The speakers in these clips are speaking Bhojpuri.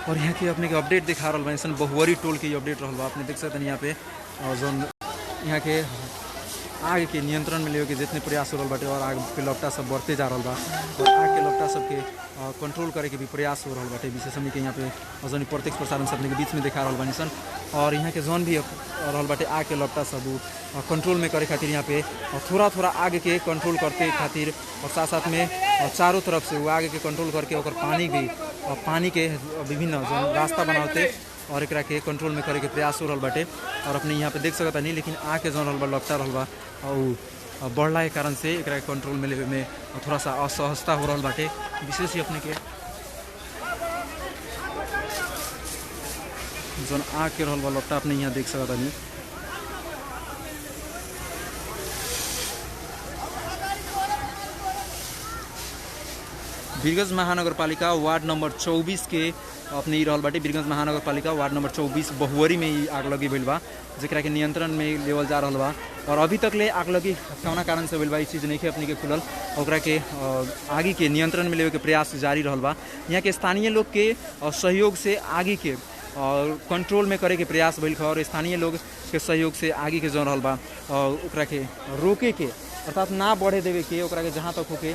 और यहाँ के अपने के अपडेट दिखा रहा बा बहुवरी टोल के अपडेट रहा अपने देख सकते यहाँ पे जो यहाँ के आग के नियंत्रण में ले के जितने प्रयास हो रहा बाटे और आग के लपटा सब बढ़ते जा रहा बा और आग के लपटा सबके कंट्रोल करे के भी प्रयास हो रहा बाटे। विशेष हमने के यहाँ पे जौन प्रत्यक्ष प्रसारण सब के बीच में दिखा रहा बानी सन और यहाँ के जौन भी रहा बाटे आग के लपटा सब कंट्रोल में करे खातिर यहाँ पे थोड़ा थोड़ा आग के कंट्रोल करते खातिर और साथ साथ में चारों तरफ से वो आग के कंट्रोल करके और पानी के विभिन्न रास्ता बनाते और एक के कंट्रोल में करे के प्रयास हो रहा बाटे। और अपने यहाँ पे देख सकता नहीं लेकिन आग के जौन लपटा रहा और बढ़ला के कारण से एक कंट्रोल में लेवे में थोड़ा सा असहजता हो रहा बाटे। विशेष ही अपने के जौन आग के रहा लपटा अपने यहाँ देख सकता नहीं। वीरगंज महानगरपालिका वार्ड नंबर 24 के अपने रहल बाटे। वीरगंज महानगरपालिका वार्ड नंबर 24 बहुवरी में ही आग लगी भइल बा जेकरा के नियंत्रण में लेवल जा रहा बा और अभी तक ले आग लगी कौना कारण से भइल बा इस चीज़ नहीं है अपने के खुलल ओकरा के आगे के नियंत्रण में लेवे के प्रयास जारी रहल बा। यहाँ के स्थानीय लोग के सहयोग से आगे के कंट्रोल में करे के प्रयास भइल और स्थानीय लोग के सहयोग से आगे के जौन रहल बा ओकरा के रोके के अर्थात ना बढ़े देवे के ओकरा के जहाँ तक होके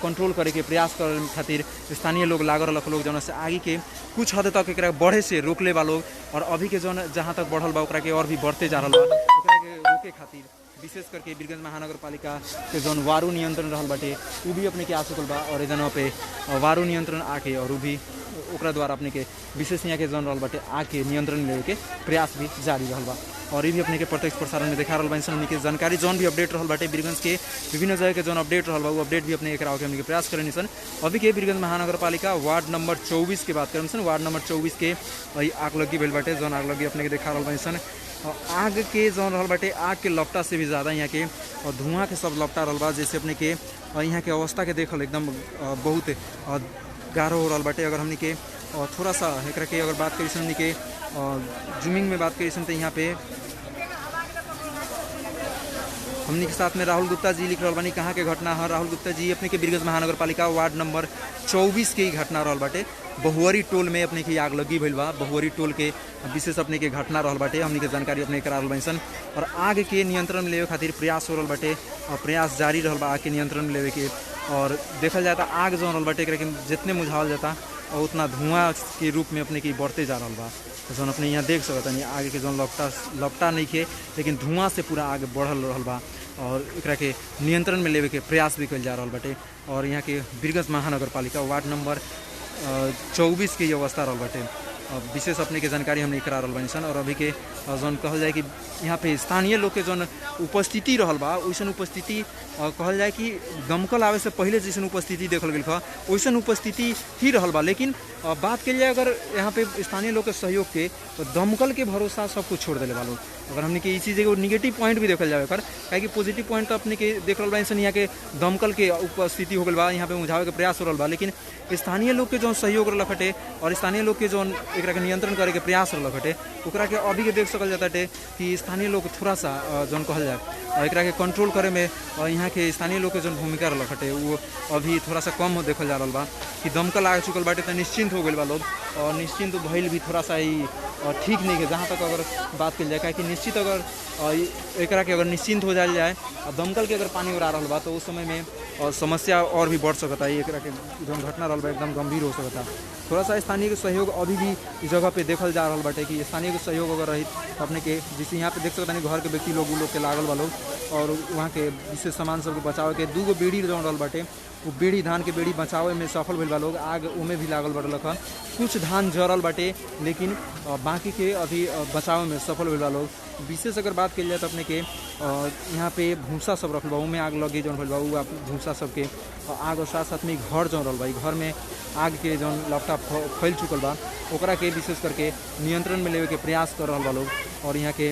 कंट्रोल करे के प्रयास करे खातिर स्थानीय लोग लागल रख लोग जौन से आगे के कुछ हद तक एक बढ़े से रोक ले बा लोग और अभी के जौन जहाँ तक बढ़ल बा ओकरा के और भी बढ़ते जा रहा बा ओकरा के रोके खातिर विशेष करके वीरगंज महानगरपालिका के जौन वारू नियंत्रण रहल बाटे वो भी अपने के आ चुकल बा और जन पे वारू नियंत्रण आके और वो भी ओकरा द्वारा अपने के विशेष यहाँ के जौन रहल बाटे आके नियंत्रण लेवे के प्रयास भी जारी रहल बा और ये भी अपने के प्रत्यक्ष प्रसारण में देखा रहा बा हमने के जानकारी जौन भी अपडेट रहल बाटे वीरगंज के विभिन्न जगह के जौन अपडेट रहल बा वो अपडेट भी अपने एक के हमने के प्रयास करें सन। अभी के वीरगंज महानगरपालिका वार्ड नंबर 24 के बात करें सन। वार्ड नंबर 24 के आग लगी भइल बाटे जौन आग लगी अपने के देखा रहा सन। आग के जौन रहल बाटे आग के लपटा से भी ज़्यादा यहाँ के धुआं के सब लपटा रहल बा जैसे अपने के यहाँ के अवस्था के देखल एकदम बहुत गाढ़ो हो रहा बाटे। अगर हमने के थोड़ा सा एक के अगर बात करी हमने के जूमिंग में बात करी तो यहाँ पे हमने के साथ में राहुल गुप्ता जी लिख रहा बानी कहाँ के घटना है। राहुल गुप्ता जी अपने के वीरगंज महानगरपालिका वार्ड नंबर 24 के ही घटना रहल बाटे बहुवरी टोल में अपने की आग लगी भइल बा। बहुवरी टोल के विशेष अपने के घटना रहल बाटे हमने के जानकारी अपने करा रहल बानी और आग के नियंत्रण में लेवे खातिर प्रयास हो रहल बाटे और प्रयास जारी रहल बा आग के नियंत्रण में लेवे के। और देखल जाता आग जो रहल बाटे जितने मुझावल जाता और उतना धुआं के रूप में अपने की बढ़ते जा रहा बा। जौन अपने यहाँ देख सकता नहीं आगे के जौन लपटा नहीं खे लेकिन धुआं से पूरा आगे बढ़ल रहल बा और एकरा के नियंत्रण में लेवे के प्रयास भी कल जा रहा बाटे। और यहाँ के वीरगंज महानगरपालिका वार्ड नंबर 24 के अवस्था रहल बाटे विशेष अपने के जानकारी हमने करा रहल बानी सन। और अभी के जौन कहल जाए कि यहाँ पे स्थानीय लोग के जौन उपस्थिति रहल बा वैसन उपस्थिति कहल जाए कि दमकल आवे से पहले जैसन उपस्थिति देखल गई वैसन उपस्थिति ही रहल बा। लेकिन बात के लिए अगर यहाँ पे स्थानीय लोग के सहयोग के तो दमकल के भरोसा सब कुछ छोड़ दिले बा लोग। अगर हमने के इसी जगह निगेटिव पॉइंट भी देखल जाए कर क्या कि पॉजिटिव पॉइंट तो अपने के देख रहा बानी यहाँ के दमकल के उपस्थिति हो गई बा यहाँ पे मुझावे के प्रयास हो रहा बा। लेकिन स्थानीय लोग के जौन सहयोग रख हटे और स्थानीय लोग के जौन एक के नियंत्रण करे के प्रयास रख हटे ओकरा के अभी के देख सकल जाता है कि स्थानीय लोग थोड़ा सा जौन कहल जाए एक के कंट्रोल करे में यहाँ के स्थानीय लोग के जौन भूमिका रख हटे वो अभी थोड़ा सा कम देखल जा रहा बा कि दमकल आ चुकल बाटे तो निश्चिंत हो गए बा लोग और निश्चिंत भइल भी थोड़ा सा ही ठीक नहीं है जहाँ तक अगर बात कल जाए कि निश्चित अगर एकरा के अगर निश्चिंत हो जाए जाए दमकल के अगर पानी उड़ा रहा बा तो उस समय में समस्या और भी बढ़ सकता है। एकरा के जो घटना रहा बा एकदम गंभीर हो सकता। थोड़ा सा स्थानीय के सहयोग अभी भी इस जगह पे देखल जा रहा बाटे कि स्थानीय के सहयोग अगर रही अपने के जैसे यहाँ पे देख सकते घर के व्यक्ति लोग के लागल बा लोग और वहाँ के विशेष सामान सबके बचाव के 2 गो बेड़ी जौन रहल बाटे वो बेड़ी धान के बेड़ी बचावे में सफल भइल बा लोग। आग उमे भी लागल बड़ल कुछ धान जरल बाटे लेकिन बाकी के अभी बचाव में सफल भइल बा लोग। विशेष अगर बात कल जाए तो अपने के यहाँ पे भूसा सब रखल बा उमें आग लगे जौन भइल बा उ भूसा सबके आग और साथ साथ में घर जौन रहल बा घर में आग के जौन लपटा फैल चुकल बा ओकरा के विशेष करके नियंत्रण में लेवे के प्रयास कर रहा बा लोग। और यहाँ के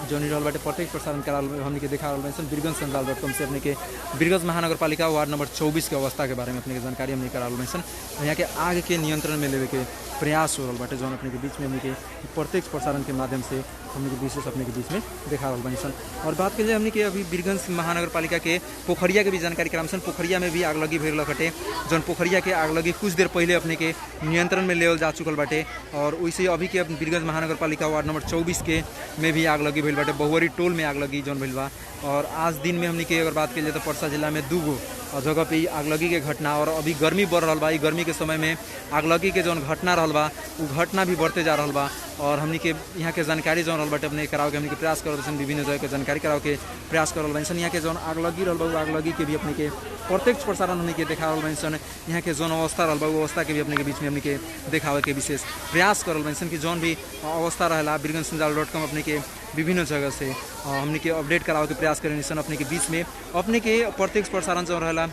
जो रहल बाटे प्रत्यक्ष प्रसारण करा हमने के देखा रहल बीरगंज संजाल.com से अपने के बीरगंज महानगर पालिका वार्ड नंबर 24 के अवस्था के बारे में अपने के जानकारी हमने करा रहल यहाँ के आग के नियंत्रण में लेवे के प्रयास हो रहा बाटे जौन अपने के बीच में हमने के प्रत्यक्ष प्रसारण के माध्यम से हमने के विशेष अपने के बीच में देखा रहल बानी सन। और बात करिए हमने के अभी बीरगंज महानगर पालिका के पोखरिया के भी जानकारी कराम सन। पोखरिया में भी आग लगी भइल हटे जौन पोखरिया के आग लगी कुछ देर पहले अपने के नियंत्रण में लेवल जा चुकल बाटे। और वैसे अभी के बीरगंज महानगर पालिका वार्ड नंबर 24 के में भी आग लगी भइल बाटे, बहुवरी टोल में आग लगी जौन भइल बा। और आज दिन में हमने के अगर बात करिए तो परसा जिला में 2 जगह पे आगलगी के घटना और अभी गर्मी बढ़ रहा बा। गर्मी के समय में आगलगी के जौन घटना रहल बा वो घटना भी बढ़ते जा रहा बा। और हमने के यहाँ के जानकारी जौन रहल बाटे अपने कराओ के हमने के प्रयास कर विभिन्न जगह के जानकारी कराओ के प्रयास कर रहा यहाँ के जौन आगलगी रहल बा आगलगी के भी अपने के प्रत्यक्ष प्रसारण हमने के देखा रहा यहाँ के जौन अवस्था रहल बा वो अवस्था के भी अपने के बीच में हमने के देखावे के विशेष प्रयास कर रहा कि जौन भी अवस्था रहला बीरगंज संजाल.com अपने के विभिन्न जगह से हमने के अपडेट करावे के प्रयास करें अपने के बीच में अपने के प्रत्यक्ष प्रसारण जो रहला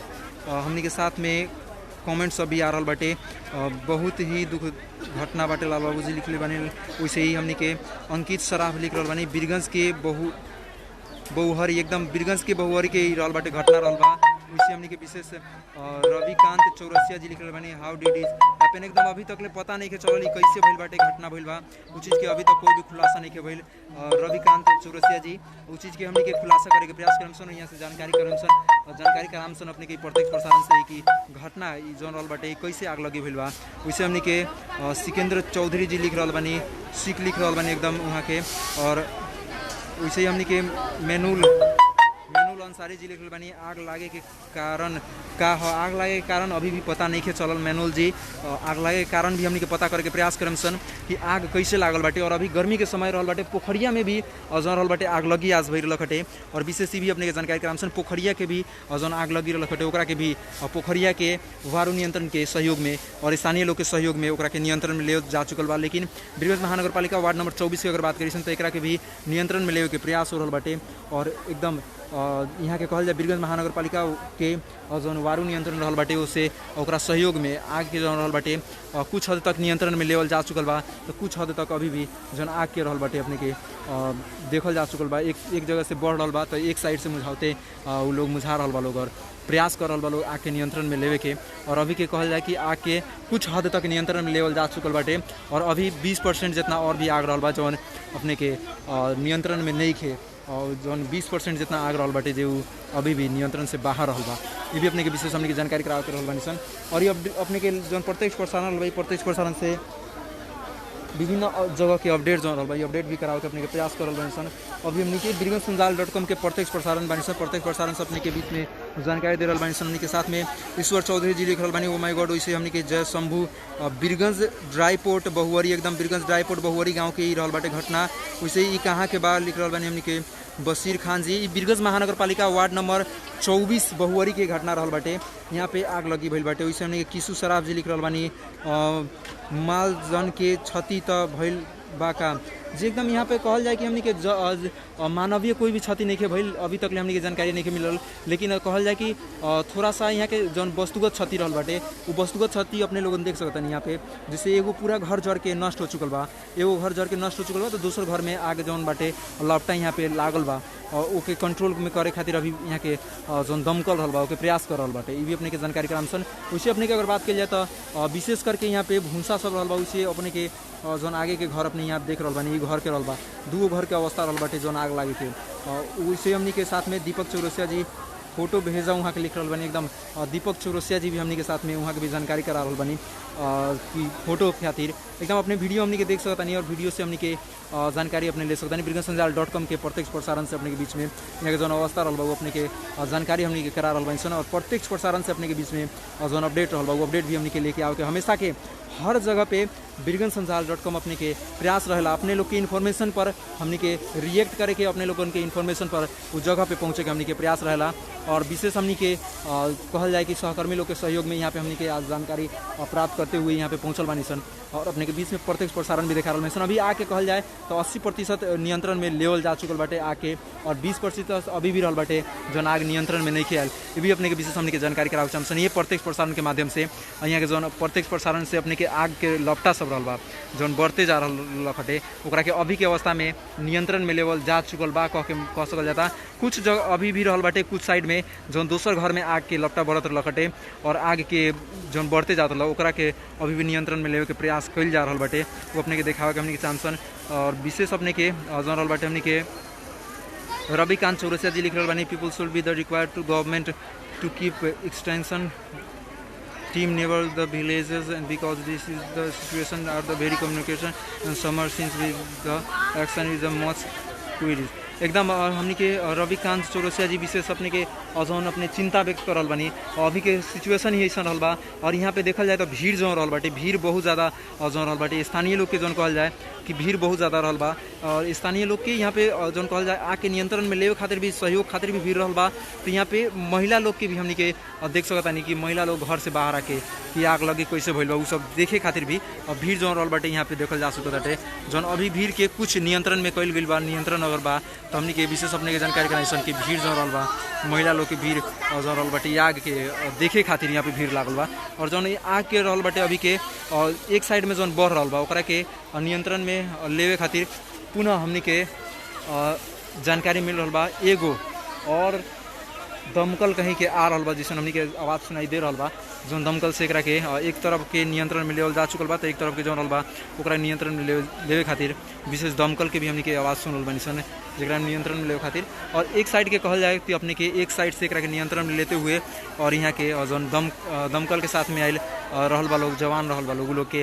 हमने के साथ में कमेंट्स अभी आ रहा बाटे। बहुत ही दुख घटना बाटे लाल बाबूजी लिखले बानी। वैसे ही हमने के अंकित सराफ लिख रहा बानी बीरगंज के बहुहरी एकदम बीरगंज के बहुहरी के रहल बाटे घटना रहल बा। वैसे हमने के विशेष रविकांत चौरसिया जी लिख रहे बानी हाउ डिड इट हैपन एकदम अभी तक ले पता नहीं के चलल कैसे भइल बाटे घटना भइल बा उ चीज़ के अभी तक कोई भी खुलासा नहीं के भइल। रविकांत चौरसिया जी उ चीज़ के हमने के खुलासा करे के प्रयास करम सन यहाँ से जानकारी करम सन और जानकारी कराम सन अपने के प्रत्यक्ष प्रसारण से कि घटना जौन रहल बाटे कैसे आग लगी भइल बा। वैसे हमने के सिकेंद्र चौधरी जी लिख रहा बानी सिख लिख रहा बानी एकदम वहाँ के। और वैसे ही हमने के मेनुल अंसारी जी लिख रहे बानी आग लागे के कारण का हो आग लागे के कारण अभी भी पता नहीं के चलल। मेनुल जी आग लागे के कारण भी हमने के पता करे के प्रयास करम सन कि आग कैसे लागल बाटे। और अभी गर्मी के समय रहल बाटे पोखरिया में भी जौन रहल बाटे आग लगी आज भइल हटे। और विशेष भी अपने के जानकारी कराम सन पोखरिया के भी जौन आग लगी रहल हटे ओकरा के भी पोखरिया के वायु नियंत्रण के सहयोग में और स्थानीय लोग के सहयोग में ओकरा के नियंत्रण में ले जा चुकल बा। लेकिन बीरगंज महानगर पालिका वार्ड नंबर 24 की अगर बात करी तो एकरा के भी नियंत्रण में ले के प्रयास हो रहल बाटे। और एकदम यहाँ के कहल जाए बीरगंज महानगर पालिका के जौन वायु नियंत्रण रहल बाटे उसे ओकरा सहयोग में आग के जौन रहल बाटे कुछ हद तक नियंत्रण में लेवल जा चुकल बा। तो कुछ हद तक अभी भी जौन आग के रहल बाटे अपने के देखल जा चुकल बा। एक जगह से बढ़ रहल बा तो एक साइड से मुझाते वो लोग मुझा रहल बा लोग और प्रयास कर रहल बा लोग आग के नियंत्रण में लेवे के। और अभी के कहल जाए कि आग के कुछ हद तक नियंत्रण में लेवल जा चुकल बाटे और अभी 20% जितना और भी आग रहल बा जौन अपने के नियंत्रण में नहीं खे और जौन 20% जितना आग रहल बाटे जो अभी भी नियंत्रण से बाहर रहल बा। ये भी अपने के विशेष हमने की जानकारी करा के रहल बानी सन। और ये अपने के जौन प्रत्यक्ष प्रसारण रहल बा प्रत्यक्ष प्रसारण से विभिन्न जगह के अपडेट जो रहल बा अपडेट भी करावे के अपने के प्रयास कर रहल बानी सन। अभी हमने के बीरगंज संजाल.com के प्रत्यक्ष प्रसारण बानी सन प्रत्यक्ष प्रसारण से अपने के बीच में जानकारी दे रहल बानी सन। हमने के साथ में ईश्वर चौधरी जी लिख रहल बानी ओ माय गॉड। वैसे हमने के जय शंभू बीरगंज ड्राई पोर्ट बहुवरी एकदम बीरगंज ड्राई पोर्ट बहुवरी गाँव के ही रहल बाटे घटना। वैसे ही कहाँ के बाद लिख रहल बानी हमने के बशीर खान जी बीरगंज महानगर पालिका वार्ड नंबर 24 बहुवरी के घटना रहल बाटे यहाँ पे आग लगी भइल बाटे। वैसे हमने किशु सराफ जी लिख रहल बानी माल जन के क्षति त भइल बाका जी एकदम यहाँ पे कहल जाए कि हमने के मानवीय कोई भी क्षति नहीं के भइल अभी तक ले हमने के जानकारी नहीं के मिलल। लेकिन कहल जाए कि थोड़ा सा यहाँ के जौन वस्तुगत क्षति रहल बाटे वो वस्तुगत क्षति अपने लोगन देख सकता यहाँ पे जैसे एगो पूरा घर जड़ के नष्ट हो चुकल बा एगो घर जड़ के नष्ट हो चुकल बा तो दूसर घर में आग जौन बाटे लपटा यहाँ पे लागल बा और ओके कंट्रोल में करे खातिर अभी यहाँ के जौन दमकल रहल बा ओके प्रयास कर रहल बाटे। ये भी अपने के जानकारी कराम सन। वैसे अपने के अगर बात की जाए तो विशेष करके यहाँ पे भूसा सब रहल बा उसे अपने के जौन आगे के घर अपने यहाँ देख रहल बानी घर के रहल बा 2 घर के अवस्था रहल बाटे जौन आग लागे थे। वैसे हमनी के साथ में दीपक चौरसिया जी फोटो भेजा वहाँ के लिख रहल बानी एकदम दीपक चौरसिया जी भी हमनी के साथ में वहाँ के भी जानकारी करा रहल बानी कि फोटो खातिर एकदम अपने वीडियो हमनी के देख सकता नहीं और वीडियो से हमनी के जानकारी अपने ले सकता नहीं। बीरगंज संजाल.com के प्रत्यक्ष प्रसारण से अपने के बीच में यहाँ के जौन अवस्था रहल बा वो अपने के जानकारी हमनी के करा रहल बानी सन। और प्रत्यक्ष प्रसारण से अपने के बीच में जौन अपडेट रहल बा वो अपडेट भी हमनी के लेके आओ के हमेशा के हर जगह पे बीरगंज संजाल.com अपने के प्रयास रहेला अपने लोग के इन्फॉर्मेशन पर हमने के रिएक्ट करे के अपने लोगन के इन्फॉर्मेशन पर उस जगह पे पहुँचे के हमने के प्रयास रहेला। और विशेष हमने के कहल जाए कि सहकर्मी लोग के सहयोग में यहाँ पे हमने के आज जानकारी प्राप्त करते हुए यहाँ पे पहुँचल बानी सन और अपने के बीच में प्रत्यक्ष प्रसारण भी देखा रहल सन। अभी आके कहल जाए तो 80% नियंत्रण में लेवल जा चुकल बाटे आके और 20% अभी भी रहल बाटे जौन आग नियंत्रण में नहीं आयल। ये भी अपने के विशेष हमने के जानकारी करावे सन। ये प्रत्यक्ष प्रसारण के माध्यम से यहाँ के जौन प्रत्यक्ष प्रसारण से अपने के के आग के लपटा सब रहल बा जौन बढ़ते जा रहल हटे ओकरा के अभी के अवस्था में नियंत्रण में लेवल जा चुकल बा कह सकल जाता। कुछ जगह अभी भी रहल बाटे, कुछ साइड में जौन दोसर घर में आग के लपटा बढ़त रहल हटे और आग के जौन बढ़ते जात रहल ओकरा के अभी भी नियंत्रण में लेवे के प्रयास कइल जा रहल बाटे। वो अपने के देखावे के हमनी के चांसन और विशेष अपने के जौन रहल बाटे हमनी के रविकांत चौरसिया जी लिख रहल बानी, people should be the required to government to keep extension team near the villages and because this is the situation are the very communication and summer since with the action is the most queries। एकदम हमनी के रविकांत चौरसिया जी विशेष अपने के जौन अपने चिंता व्यक्त कर रहल बानी। अभी के सिचुएशन ही ऐसा रहल बा और यहाँ पे देखल जाए तो भीड़ जो रहल बाटे भीड़ बहुत ज़्यादा जौन रहल बाटे स्थानीय लोग के जौन कहल जाए कि भीड़ बहुत ज़्यादा रहल बा और स्थानीय लोग के यहाँ पे जौन कहल जाए आग के नियंत्रण में लेवे खातिर भी सहयोग खातिर भी भीड़ रहल बा। तो यहाँ पे महिला लोग के भी हमनी के देख सकता नहीं कि महिला लोग घर से बाहर आके कि आग लगी कैसे भइल बा उ सब देखे खातिर भी भीड़ जौन रहल बाटे यहाँ पे देखल जा सकता बाटे। जौन अभी भीड़ के कुछ नियंत्रण में कइल गइल बा, नियंत्रण अगर बा तो हमनी के विशेष अपने के जानकारी कराइसन कि भीड़ जौन रहल बा महिला लोग के भीड़ जौन रहल बाटे आग के देखे खातिर यहाँ पे भीड़ लागल बा। और जौन आग के रहल बाटे अभी के एक साइड में जौन बढ़ रहल बा ओकरा के नियंत्रण में लेवे खातिर पुनः हमनी के जानकारी मिल रहल बा। एगो और दमकल कहीं के आ रहल बा जिसन हमनी के आवाज़ सुनाई दे रहल बा जौन दमकल से एकरा के एक तरफ के नियंत्रण में लेवल जा चुकल बा तो एक तरफ के जौन रहल बा ओकरा नियंत्रण में लेवे खातिर विशेष दमकल के भी हमनी के आवाज़ सुन रहल बानी सन जरा नियंत्रण में लेवे खातिर। और एक साइड के कहल जाए कि अपने के एक साइड से एकरा के नियंत्रण में लेते हुए और यहाँ के जौन दमकल के साथ में आयल रहल बा लोग जवान रहल बा लोग के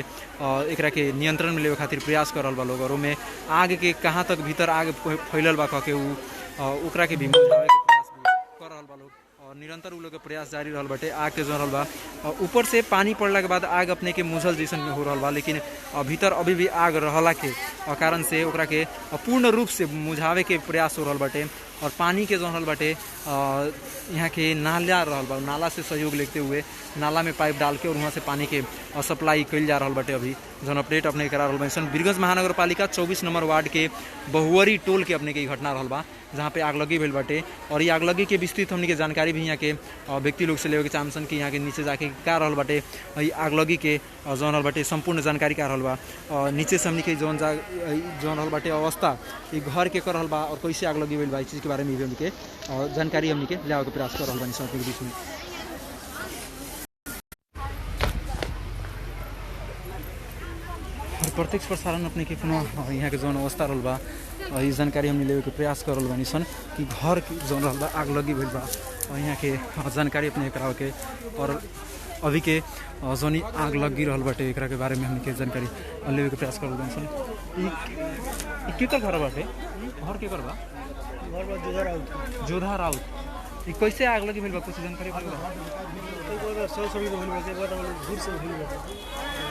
एकरा के नियंत्रण में लेवे खातिर प्रयास कर रहल बा लोग और ओमे आग के कहाँ तक भीतर आग फैलल बा कह के ओकरा के भी बुझावे के प्रयास भी कर रहल बा लोग और निरंतर उ लोग के प्रयास जारी रहल बाटे। आग के जौन रहल बा ऊपर से पानी पड़ला के बाद आग अपने के मुझल जैसन में हो रहल बा लेकिन भीतर अभी भी आग रहला के कारण से ओकरा के पूर्ण रूप से बुझावे के प्रयास हो रहल बाटे। और पानी के जौन रहल बाटे यहाँ के नाला रहल बा नाला से सहयोग लेते हुए नाला में पाइप डाल के और वहाँ से पानी के सप्लाई कइल जा रहल बाटे। अभी जौन अपडेट अपने करा रहल बा बीरगंज महानगर पालिका 24 नंबर वार्ड के बहुवरी टोल के अपने के घटना रहल बा जहाँ पे आग लगी भइल बाटे। और ये आग लगी के विस्तृत हमनी के जानकारी भी यहाँ के व्यक्ति लोग से लेवे के चाहसन कि यहाँ के नीचे जाके का रहल बाटे आग लगी के जौन रहल बाटे संपूर्ण जानकारी का रहल बा। नीचे से हमनी के जौन रहल बाटे अवस्था ये घर के कर रहल बा और कैसे आग लगी भइल बा इस चीज़ के बारे में भी हमनी के जानकारी हमनी के लियावे के प्रयास कर रहल बानी सबके बीच में। प्रत्यक्ष प्रसारण अपने के पुनः यहाँ के जौन अवस्था रहल बा ये जानकारी हमने लेवे के प्रयास कर रहल बानी सन कि घर के जौन रहल बा आग लगी भइल बा यहाँ के जानकारी अपने करावे के और अभी के जौन आग लगी रहल बाटे एकरा के बारे में हमने के जानकारी लेवे के प्रयास कर रहल बानी सन। ई केकर घर बाटे घर के कर बा घर बा जोधा राउत ई कैसे आग लगी भइल बा कुछ जानकारी बा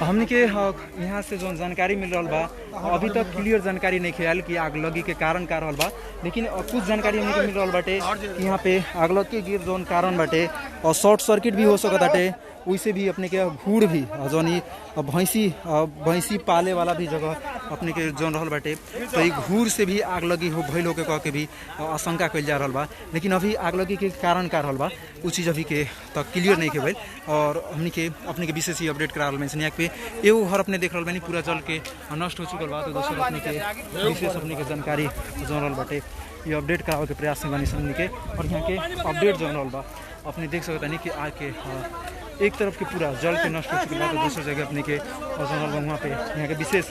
हमने के यहाँ से जो जानकारी मिल रहा बा अभी तक क्लियर जानकारी नहीं खेल कि आग लगी के कारण का रहल बा लेकिन कुछ जानकारी हमने के मिल रहा बाटे कि यहाँ पे आग लग के गिर जोन कारण बाटे और शॉर्ट सर्किट भी हो सकता बाटे वैसे भी अपने के घूर भी जौन भैंसी पाले वाला भी जगह अपने के जौन रहल बाटे तो ये घूर से भी आग लगी हो भइल होके कह के भी आशंका कइल जा रहल बा लेकिन अभी आग लगी के कारण का रहल बा उ चीज़ अभी के तक क्लियर नहीं के भइल। और हमने के अपने के विशेष ही अपडेट करा रहल यहाँ पे एगो घर अपने देख रहल बानी पूरा जल के नष्ट हो चुकल बा तो दोसर अपने के विशेष अपने के जानकारी जौन रहल बाटे ये अपडेट करावे के प्रयास में बानी हमने के। और यहाँ के अपडेट जौन रहल बा अपने देख सकता नहीं कि आग के एक तरफ के पूरा जल के नष्ट हो चुके बाद तो दूसरी जगह अपने के वहाँ पे यहाँ के विशेष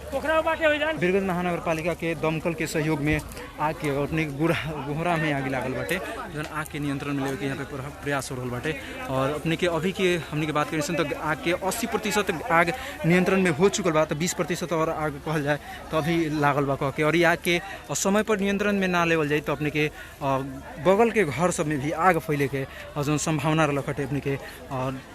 बीरगंज महानगर पालिका के दमकल के सहयोग में आग के अपने गोहरा में आग लागल बाटे जन आग के नियंत्रण में लेवे के यहाँ पे प्रयास हो रहल बाटे। और अपने के अभी के हमने के बात करें तो आग के 80% आग नियंत्रण में हो चुकल बा तो 20% और आग कहल जाए तो अभी लागल बा कह के। और ये आग के समय पर नियंत्रण में ना लेवल जाए तो अपने के बगल के घर सब में भी आग फैले के जो संभावना रख हटे अपने के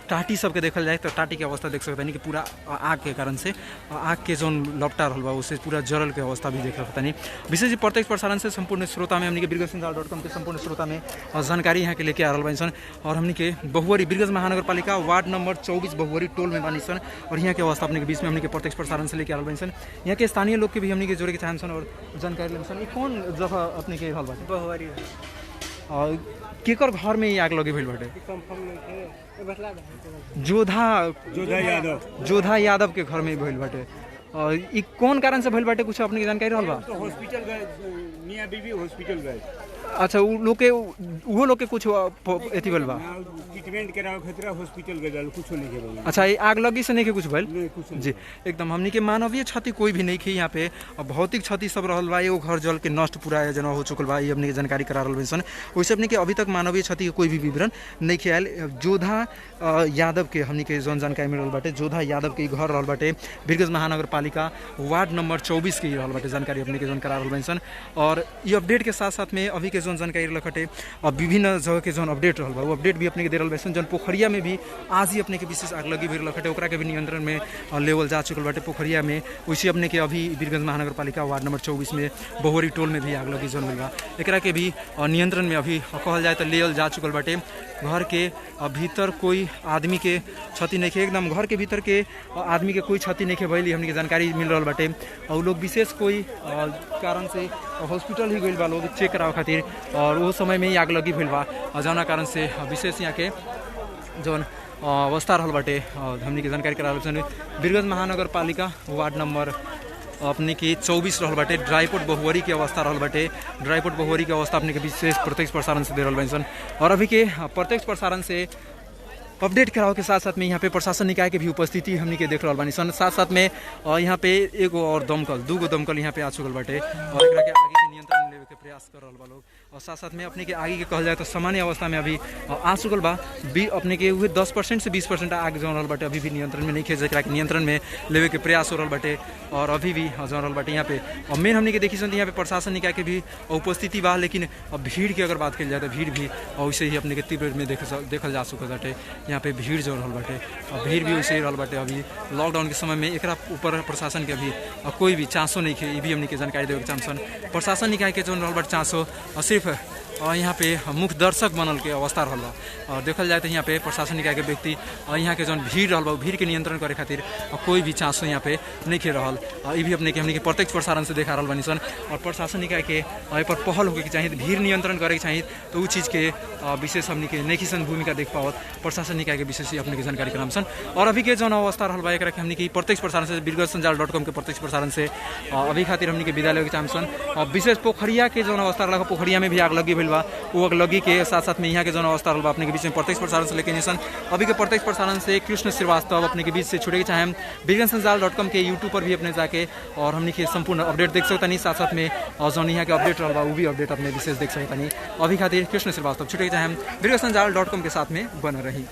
टाटी सबके देखल जाए तो टाटी के अवस्था देख सकता नहीं कि पूरा आग के कारण से आग के जो लपटा रहल बा उससे पूरा जरल के अवस्था भी देख सकता नहीं। विशेष प्रत्यक्ष प्रसारण से संपूर्ण श्रोता में हमने के बीरगंज.com के संपूर्ण श्रोता में जानकारी यहाँ के लेके आ रहल बानी सन। और हमने के बहुवरी बीरगंज महानगर पालिका वार्ड नंबर 24 बहुवरी टोल में बानी सन और यहाँ के अवस्था अपने के बीच में हमने के प्रत्यक्ष प्रसारण से लेके आ रहल बानी सन। यहाँ के स्थानीय लोग के भी हमने के जोड़े के चाहन सन और जानकारी लेन सन। कौन जगह अपने के रहल बाटे बहुवरी केकर घर में ही आग लगी भइल बाटे? जोधा यादव के घर में ही भइल बाटे। ई कौन कारण से भइल बाटे कुछ अपने की जानकारी रहल बा? तो हॉस्पिटल गए, मियां बीवी हॉस्पिटल गए। अच्छा, वो लोग के कुछ एथी भइल बा? ट्रीटमेंट करावे खातिर हॉस्पिटल गए, कुछ नहीं के। अच्छा, ये आग लगी से नहीं के कुछ भइल? कुछ जी, एकदम हमनी के मानवीय क्षति कोई भी नहीं की यहाँ पे, भौतिक क्षति सब रहल बा। एगो घर जल के नष्ट पूरा जना हो चुकल बा, ये अपने के जानकारी करा रहल बा। वैसे अपने के अभी तक मानवीय क्षति के कोई भी विवरण नहीं के आयल। जोधा यादव के हमनी के जौन जानकारी मिल रहल बाटे, जोधा यादव के घर रहल बाटे वीरगंज महानगर पालिका वार्ड नंबर 24 के रहल बाटे, जानकारी अपने के जौन करा रहल बा। और ये अपडेट के साथ साथ में अभी के जौन जानकारी रखटे विभिन्न जगह के जौन अपडेट रहल बा, वो अपडेट भी अपने के दे रहल बा। जौन पोखरिया में भी आज ही अपने के विशेष आग लगी भी रखटे, ओकरा के भी नियंत्रण में लेवल जा चुकल बाटे पोखरिया में। वैसे अपने के अभी वीरगंज महानगर पालिका वार्ड नंबर 24 में बहुवरी टोल में भी आग लगी जौन बा, एकरा के भी नियंत्रण में अभी कहल जाए तो लेवल जा चुकल बाटे। घर के भीतर कोई आदमी के क्षति नहीं है, एकदम घर के भीतर के आदमी के कोई क्षति नहीं है भइल, हमनी के जानकारी मिल रहल बाटे। और लोग विशेष कोई कारण से हॉस्पिटल ही गइल बा लोग चेक करावे खातिर, और वो समय में ही आग लगी भइल बा, जौना कारण से विशेष यहाँ के जौन अवस्था रहल बाटे हमनी के जानकारी करा रहल। वीरगंज महानगर पालिका वार्ड नंबर अपने की 24 रहल बाटे, ड्राईपोर्ट बहुवरी की अवस्था रहल बाटे। ड्राईपोर्ट बहुवरी की अवस्था अपने के विशेष प्रत्यक्ष प्रसारण से दे रहल बानी सन। और अभी के प्रत्यक्ष प्रसारण से अपडेट कराओ के साथ साथ में यहाँ पे प्रशासन निकाय के भी उपस्थिति हमनी के देख रहल बानी सन। साथ साथ में यहाँ पे एगो और दमकल, दूगो दमकल यहाँ पे आ चुकल बाटे, और एकरा के आगे के नियंत्रण में लेवे के प्रयास कर रहल बा लोग। और साथ साथ में अपने के आगे के कहल जाए तो सामान्य अवस्था में अभी आ चुकल बा। अपने के हुए 10% से 20% आग जौन रहल बाटे अभी भी नियंत्रण में नहीं खे, जेकरा के नियंत्रण में लेवे के प्रयास हो रहल बाटे। और अभी भी जौन रहल बाटे यहाँ पे मेन हमनी के देखी सन यहाँ पे प्रशासन निकाय के भी उपस्थिति बा। लेकिन भीड़ की अगर बात कल जाए तो भीड़ भी वैसे ही अपने के तीव्र में देखल जा चुकल बाटे। यहाँ पे भीड़ जो रहल बाटे, भीड़ भी वैसे ही रहल बाटे। अभी लॉकडाउन के समय में एकरा ऊपर प्रशासन के अभी कोई भी चांसो नहीं है, ये भी हमनी के जानकारी देवे के चाहसन। प्रशासन निकाय के जो रहल बाटे चांसो सिर्फ यहाँ पे मुख्य दर्शक बनल के अवस्था रहल बा। और देखल जाए तो यहाँ पे प्रशासन निकाय के व्यक्ति यहाँ के जौन भीड़ रहल बा, भीड़ के नियंत्रण करे खातिर कोई भी चांसो यहाँ पे नहीं के रहल। ये भी अपने के हमनी के प्रत्यक्ष प्रसारण से देखा रहल बानी सन। और प्रशासन निकाय के पर पहल होके चाहिए, भीड़ नियंत्रण करे के चाहिए, तो वो चीज़ के विशेष हमनी के नहीं सन भूमिका देख पावत प्रशासन निकाय के विशेष अपने के जानकारी कराम सन। और अभी के जौन अवस्था रहल बा एकरा के हमनी के प्रत्यक्ष प्रसारण से वीरगंजसंजाल.com के प्रत्यक्ष प्रसारण से अभी खातिर हमनी के विदा लेवे के चाहम सन। विशेष पोखरिया के जौन अवस्था रहल, पोखरिया में भी आग लगी भइल बा, वो आग लगी के साथ साथ में यहाँ के जौन अवस्था रहल बा अपने के बीच में प्रत्यक्ष प्रसारण से लेके निसन। अभी के प्रत्यक्ष प्रसारण से कृष्ण श्रीवास्तव अपने के बीच से छुटे के चाहे वीरगंजसंजाल.com के यूट्यूब पर भी अपने जाके और हमनी के संपूर्ण अपडेट देख सकता नहीं। साथ साथ में जौन यहाँ के अपडेट रहल बा वो भी अपडेट अपने विशेष देख सकता नहीं। अभी खातिर कृष्ण श्रीवास्तव छुटे के चाहे वीरगंजसंजाल.com के साथ में बन रही।